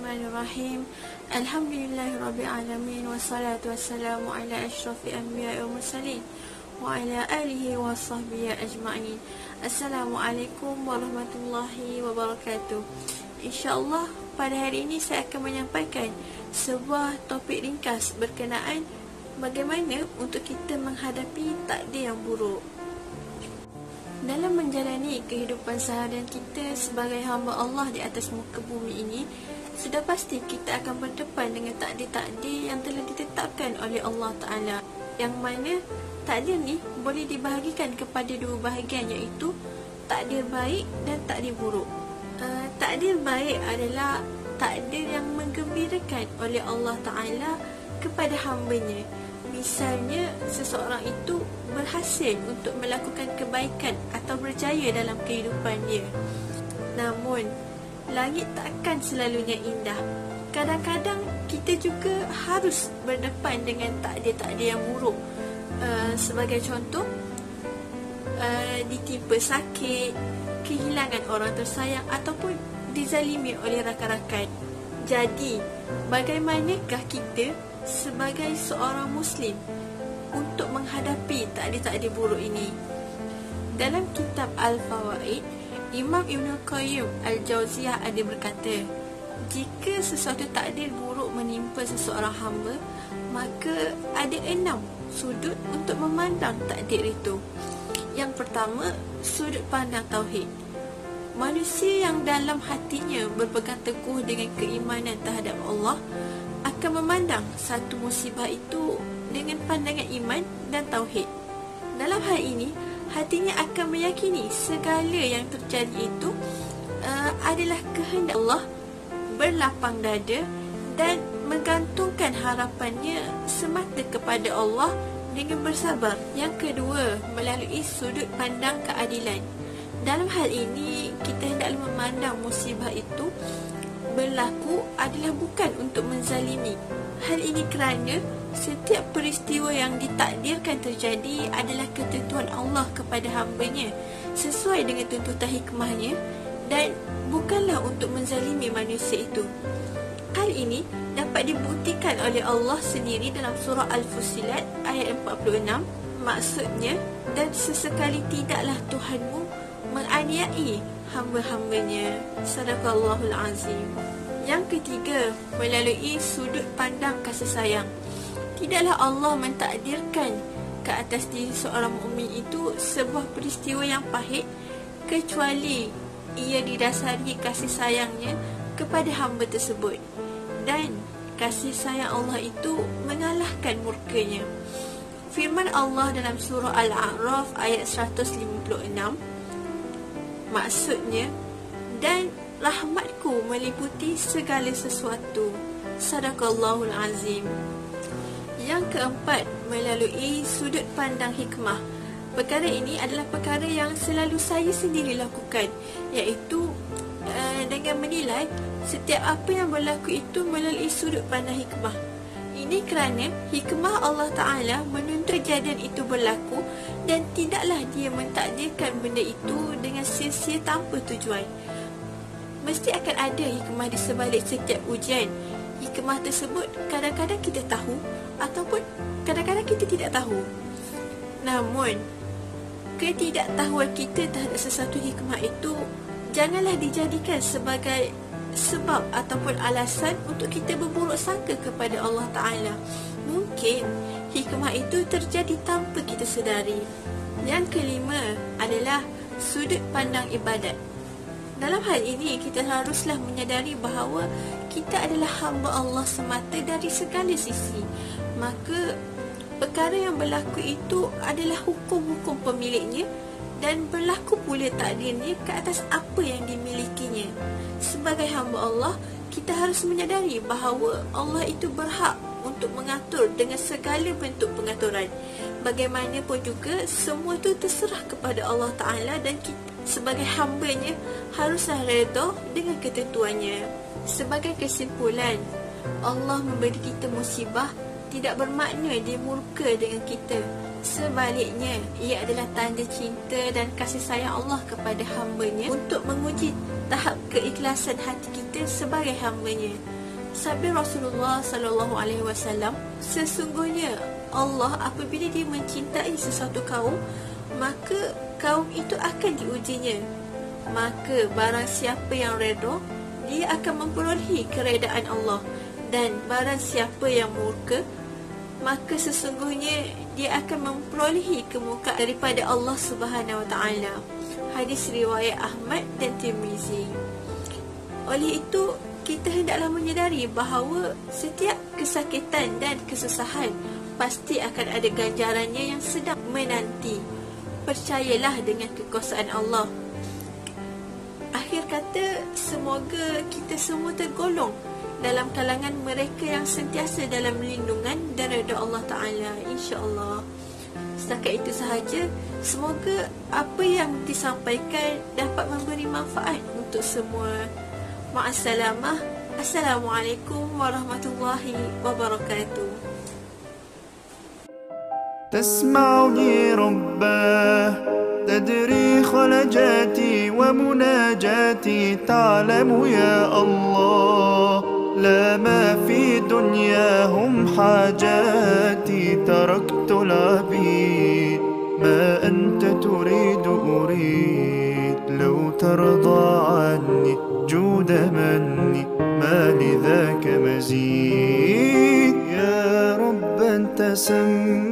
Bismillahirrahmanirrahim. Alhamdulillahirrabbilalamin. Wassalatu wassalamu ala asyrafil anbiya'i wal mursalin wa ala alihi wa sahbihi ajma'in. Assalamualaikum warahmatullahi wabarakatuh. InsyaAllah pada hari ini saya akan menyampaikan sebuah topik ringkas berkenaan bagaimana untuk kita menghadapi takdir yang buruk. Dalam menjalani kehidupan seharian kita sebagai hamba Allah di atas muka bumi ini, sudah pasti kita akan berdepan dengan takdir-takdir yang telah ditetapkan oleh Allah Ta'ala, yang mana takdir ni boleh dibahagikan kepada dua bahagian, iaitu takdir baik dan takdir buruk. Takdir baik adalah takdir yang menggembirakan oleh Allah Ta'ala kepada hambanya. Misalnya, seseorang itu berhasil untuk melakukan kebaikan atau berjaya dalam kehidupan dia. Namun, langit takkan selalunya indah. Kadang-kadang kita juga harus berdepan dengan takdir-takdir yang buruk. Sebagai contoh, ditimpa sakit, kehilangan orang tersayang ataupun dizalimi oleh rakan-rakan. Jadi, bagaimanakah kita sebagai seorang Muslim untuk menghadapi takdir-takdir buruk ini? Dalam kitab Al-Fawaid, Imam Ibn Qayyim Al-Jauziyah ada berkata, jika sesuatu takdir buruk menimpa seseorang hamba, maka ada 6 sudut untuk memandang takdir itu. Yang pertama, sudut pandang tauhid. Manusia yang dalam hatinya berpegang teguh dengan keimanan terhadap Allah akan memandang satu musibah itu dengan pandangan iman dan tauhid. Dalam hal ini, hatinya akan meyakini segala yang terjadi itu adalah kehendak Allah, berlapang dada dan menggantungkan harapannya semata kepada Allah dengan bersabar. Yang kedua, melalui sudut pandang keadilan. Dalam hal ini, kita hendaklah memandang musibah itu berlaku adalah bukan untuk menzalimi. Hal ini kerana setiap peristiwa yang ditakdirkan terjadi adalah ketentuan Allah kepada hambanya sesuai dengan tuntutan hikmahnya dan bukanlah untuk menzalimi manusia itu. Hal ini dapat dibuktikan oleh Allah sendiri dalam surah Al-Fussilat ayat 46. Maksudnya, dan sesekali tidaklah Tuhanmu menganiayai hamba-hambanya. Sadaqallahul azim. Yang ketiga, melalui sudut pandang kasih sayang. Tidaklah Allah mentakdirkan ke atas diri seorang mukmin itu sebuah peristiwa yang pahit kecuali ia didasari kasih sayangnya kepada hamba tersebut, dan kasih sayang Allah itu mengalahkan murkanya. Firman Allah dalam surah Al-A'raf ayat 156, maksudnya, dan rahmatku meliputi segala sesuatu. Sadaqallahul azim. Yang keempat, melalui sudut pandang hikmah. Perkara ini adalah perkara yang selalu saya sendiri lakukan, iaitu dengan menilai setiap apa yang berlaku itu melalui sudut pandang hikmah. Ini kerana hikmah Allah Ta'ala menuntut kejadian itu berlaku dan tidaklah dia mentakdirkan benda itu dengan sia-sia tanpa tujuan. Mesti akan ada hikmah di sebalik setiap ujian. Hikmah tersebut kadang-kadang kita tahu ataupun kadang-kadang kita tidak tahu. Namun, ketidaktahuan kita terhadap sesuatu hikmah itu janganlah dijadikan sebagai sebab ataupun alasan untuk kita berburuk sangka kepada Allah Ta'ala. Mungkin hikmah itu terjadi tanpa kita sedari. Yang kelima adalah sudut pandang ibadat. Dalam hal ini, kita haruslah menyadari bahawa kita adalah hamba Allah semata dari segala sisi. Maka, perkara yang berlaku itu adalah hukum-hukum pemiliknya dan berlaku pula takdirnya ke atas apa yang dimilikinya. Sebagai hamba Allah, kita harus menyadari bahawa Allah itu berhak untuk mengatur dengan segala bentuk pengaturan. Bagaimanapun juga, semua itu terserah kepada Allah Ta'ala dan kita sebagai hambanya haruslah redha dengan ketentuannya. Sebagai kesimpulan, Allah memberi kita musibah tidak bermakna dia murka dengan kita. Sebaliknya, ia adalah tanda cinta dan kasih sayang Allah kepada hambanya untuk menguji tahap keikhlasan hati kita sebagai hambanya. Sabda Rasulullah sallallahu alaihi wasallam, sesungguhnya Allah apabila dia mencintai sesuatu kaum, maka kaum itu akan diujinya. Maka barang siapa yang redha, dia akan memperolehi keredaan Allah, dan barang siapa yang murka, maka sesungguhnya dia akan memperolehi kemurkaan daripada Allah Subhanahu wa taala. Hadis riwayat Ahmad dan Tirmizi. Oleh itu, kita hendaklah menyedari bahawa setiap kesakitan dan kesusahan pasti akan ada ganjarannya yang sedang menanti. Percayalah dengan kekuasaan Allah. Akhir kata, semoga kita semua tergolong dalam kalangan mereka yang sentiasa dalam lindungan dan redha Allah Ta'ala, insya-Allah. Setakat itu sahaja. Semoga apa yang disampaikan dapat memberi manfaat untuk semua. Ma'assalamah. Assalamualaikum warahmatullahi wabarakatuh. تسمعني رباه تدري خلجاتي ومناجاتي تعلم يا الله لا ما في دنياهم حاجاتي تركت العبيد ما أنت تريد أريد لو ترضى عني جود مني ما لذاك مزيد يا رب أنت سمعني